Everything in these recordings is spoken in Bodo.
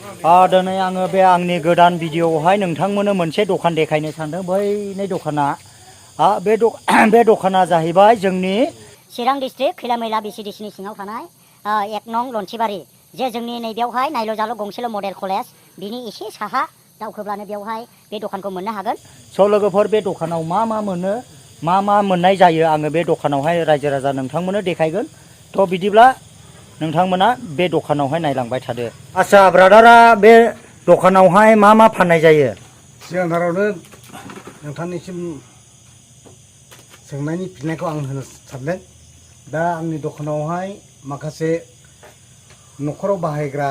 दिनै आङो बे आंनि गोदान भिडिअआवहाय नोंथांमोननो मोनसे दखान देखायनो सानदों। बैनि दखाना बे दखाना जाहैबाय जोंनि चिरां डिस्ट्रिक्ट खैलामैला बिसिडिसिनि सिङाव थानाय 1 नं लन्थिबारि जे जोंनि नैबेयावहाय नायल' जाल' गंसेल' मडेल कलेज बिनि एसे साहा दावखोब्लानो बेवहाय बे दखानखौ मोननो हागोन। स' लोगोफोर बे दखानाव मा मोनो मा मोननाय जायो आङो बे दखानावहाय रायजो राजा नोंथांमोननो देखायगोन। थ' बिदिब्ला नोंथांमोना बे दखानावहाय नायलांबाय थादो। आच्छा ब्रादारा बे दखानावहाय मा फाननाय जायो? सिगांथारावनो नोंथांनिसिम सोंनायनि फिननायखौ आं होनो सानदों। दा आंनि दखानावहाय माखासे न'खराव बाहायग्रा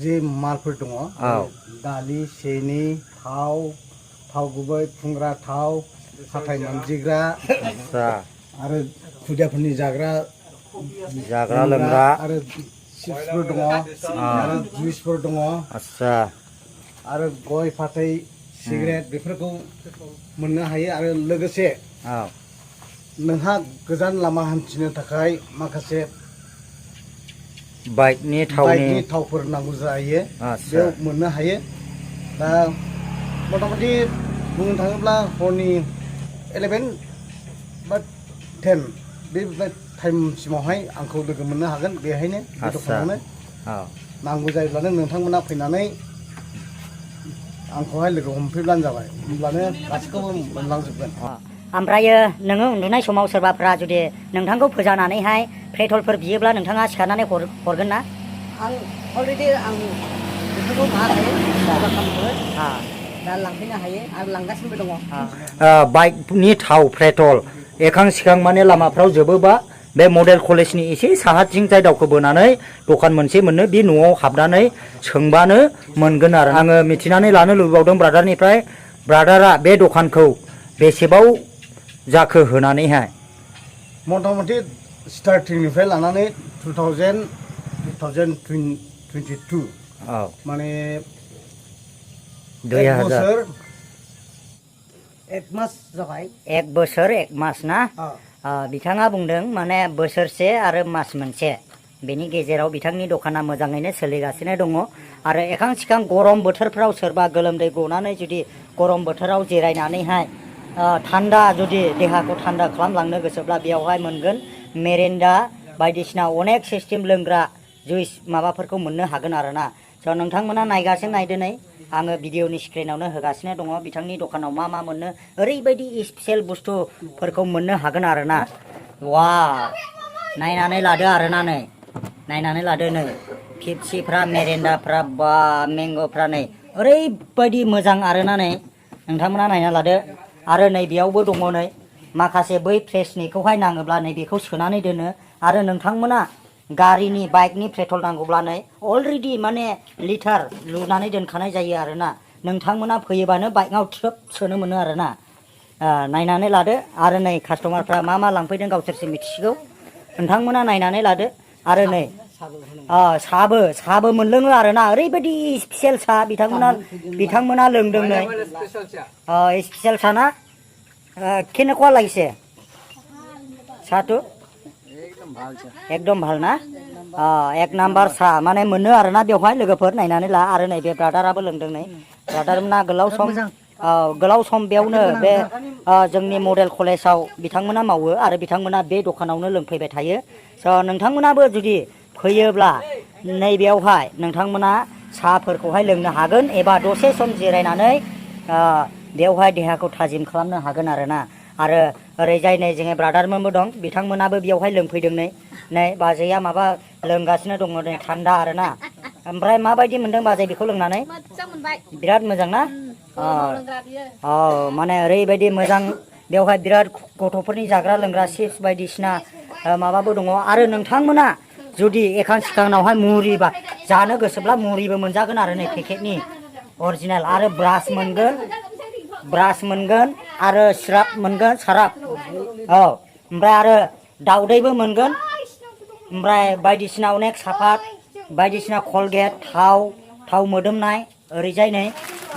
जे मालफोर दङ, दालि, सिनि, थाव गुबै, फुंग्रा थाव, हाथाय मानजिग्रा आरो खुदियाफोरनि जाग्रा लोंग्रा आरो चिप्सफोर दङ आरो जुइसफोर दङ। आच्छा। आरो गय फाथै सिगारेट बेफोरखौ मोननो हायो। आरो लोगोसे नोंहा गोजान लामा हान्थिनो थाखाय माखासे बाइकनि थावफोर नांगौ जायो, बेयाव मोननो हायो। दा मथा मथि बुंनो थाङोब्ला हरनि 11 बा 10 बे टाइमसिमावहाय आंखौ लोगो मोननो हागोन बेहायनो, बे दखानावनो। नांगौ जायोब्लानो नोंथांमोना फैनानै आंखौहाय लोगो हमफैब्लानो जाबाय, होमब्लानो गासैखौबो मोनलांजोबगोन। ओमफ्रायो नोङो उन्दुनाय समाव सोरबाफ्रा जुदि नोंथांखौ फोजानानैहाय पेट्रलफोर बियोब्ला नोंथाङा सिखारनानै हरगोन ना? आं अलरेडि बेफोरखौ खालामो, दा लांफैनो हायो आरो लांगासिनोबो दङ। बाइकनि थाव पेट्रल एखां सिखां माने लामाफ्राव जोबोबा बे मडेल कलेजनि एसे साहाथिंजाय दावखोबोनानै दखान मोनसे मोनो, बे न'आव हाबनानै सोंबानो मोनगोन आरो। आङो मिथिनानै लानो लुबैबावदों ब्रादारनिफ्राय, ब्रादारा बे दखानखौ बेसेबां जाखो होनानैहाय? मथा मथि स्टार्टिंनिफ्राय लानानै 2022 माने 2000 1 मास जाबाय। 1 बोसोर 1 मास ना? बिथाङा बुंदों माने बोसोरसे आरो मास मोनसे बेनि गेजेराव बिथांनि दखाना मोजाङैनो सोलिगासिनो दङ। आरो एखां सिखां गरम बोथोरफ्राव सोरबा गोलोमदै गनानै जुदि गरम बोथोराव जिरायनानैहाय थान्दा जुदि देहाखौ थान्दा खालामलांनो गोसोब्ला बेयावहाय मोनगोन मेरिन्डा बायदिसिना अनेक सिस्टेम लोंग्रा जुइस माबाफोरखौ मोननो हागोन आरोना। स' नोंथांमोना नायगासिनो नायदोनै, आङो भिडिअनि स्क्रिनावनो होगासिनो दङ बिथांनि दखानाव मा मोनो। ओरैबायदि स्पेसियेल बुस्थुफोरखौ मोननो हागोन आरोना। वाव, नायनानै लादो आरोना, नै नायनानै लादो, नै पेप्सिफ्रा, मेरिन्डाफ्रा, बा मेंग'फ्रा नै ओरैबायदि मोजां आरोना। नै नोंथांमोना नायना लादो। आरो नै बेयावबो दङ नै माखासे बै फ्रेशनिखौहाय नाङोब्ला नै बेखौ सोनानै दोनो। आरो नोंथांमोना गारिनि बाइकनि पेट्रल नांगौब्ला नै अलरेडि माने लिटार लुनानै दोनखानाय जायो आरोना। नोंथांमोना फैयोबानो बाइकआव थ्रोब सोनो मोनो आरोना। नायनानै लादो। आरो नै कास्टमारफ्रा मा लांफैदों गावसोरसो मिथिसिगौ, नोंथांमोना नायनानै लादो। आरो नै साहाबो मोनलोङो आरोना, ओरैबायदि स्पेसियेल साहा बिथांमोना लोंदों नै। स्पेसियेल साहा ना? केनेकुवा লাগিছে চাহটো? एकदम ভাল ना? 1 नाम्बार साहा माने मोनो आरोना बेवहाय लोगोफोर, नायनानै ला। आरो नै बे ब्रादाराबो लोंदों नै। ब्रादारमोना गोलाव सम बेयावनो बे जोंनि मडेल कलेजाव बिथांमोना मावो आरो बिथांमोना बे दखानावनो लोंफैबाय थायो। स' नोंथांमोनाबो जुदि फैयोब्ला नैबेयावहाय नोंथांमोना साहाफोरखौहाय लोंनो हागोन एबा दसे सम जिरायनानै बेवहाय देहाखौ थाजिम खालामनो हागोन आरोना। आरो ओरैजाय नै जोंनि ब्रादारमोनबो दं, बिथांमोनाबो बेवहाय लोंफैदों नै बाजैया माबा लोंगासिनो दङ नै, थान्दा आरोना। ओमफ्राय माबायदि मोनदों बाजै बेखौ लोंनानै? बिराद मोजां ना? माने ओरैबायदि मोजां, बेवहाय बिराद गथ'फोरनि जाग्रा लोंग्रा चिप्स बायदिसिना माबाबो दङ। आरो नोंथांमोना जुदि एखां सिखांनावहाय मुरि जानो गोसोब्ला मुरिबो मोनजागोन आरो नै पेकेटनि अरिजिनेल। आरो ब्रास मोनगोन आरो सिराप मोनगोन, ओमफ्राय आरो दाउदैबो मोनगोन। ओमफ्राय बायदिसिना अनेक सापात बायदिसिना कलगेट, थाव मोदोमनाय ओरैजाय नै।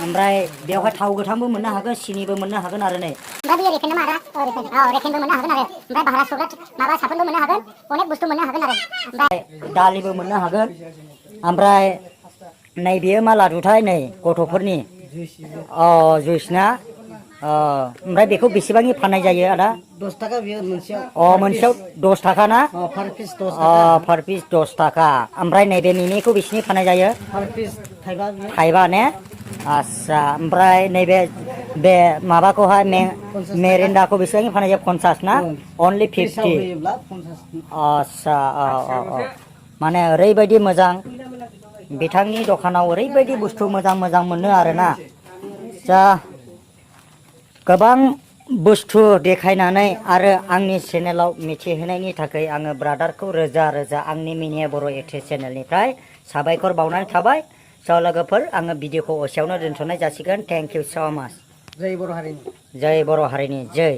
ओमफ्राय बेवहाय थाव गोथांबो मोननो हागोन, सिनिबो मोननो हागोन आरो नै। ओमफ्राय बेयो रेफेन नामा आदा? रेफेनबो मोननो हागोन आरो। ओमफ्राय भारा सुग्रा माबा साफोनबो मोननो हागोन, अनेक बुस्थु मोननो हागोन आरो। ओमफ्राय दालिबो मोननो हागोन। ओमफ्राय नै बेयो मा लादुथाय नै गथ'फोरनि जुइस ना ओमफ्राय बेखौ बेसेबांनि फाननाय जायो आदा 10 थाखा बियो मोनसेयाव मोनसेयाव 10 थाखा ना पर पिस 10 थाखा पार पिस 10 थाखा ओमफ्राय नैबे मिमिखौ बेसेनि फाननाय जायो पर पिस थाइबा बियो थाइबा ने आच्छा ओमफ्राय नैबे बे माबाखौहाय मेरेन्डाखौ बेसेबांनि फाननाय जायो 50 ना अनलि 50 होयोब्ला 50 आच्छा माने ओरैबायदि मोजां बिथांनि दखानाव ओरैबायदि बुस्थु मोजां मोजां मोनो आरोना जा गोबां बुस्थु देखायनानै आरो आंनि चेनेलाव मिथिहोनायनि थाखाय आङो ब्रादारखौ रोजा रोजा आंनि मिनिया बर' एक्ट्रेस चेनेलनिफ्राय साबायखर बावनानै थाबाय स' लोगोफोर आङो भिडिअखौ एसेयावनो दोनथ'नाय जासिगोन थेंक इउ स' माच जय बर' हारिनि जय बर' हारिनि जय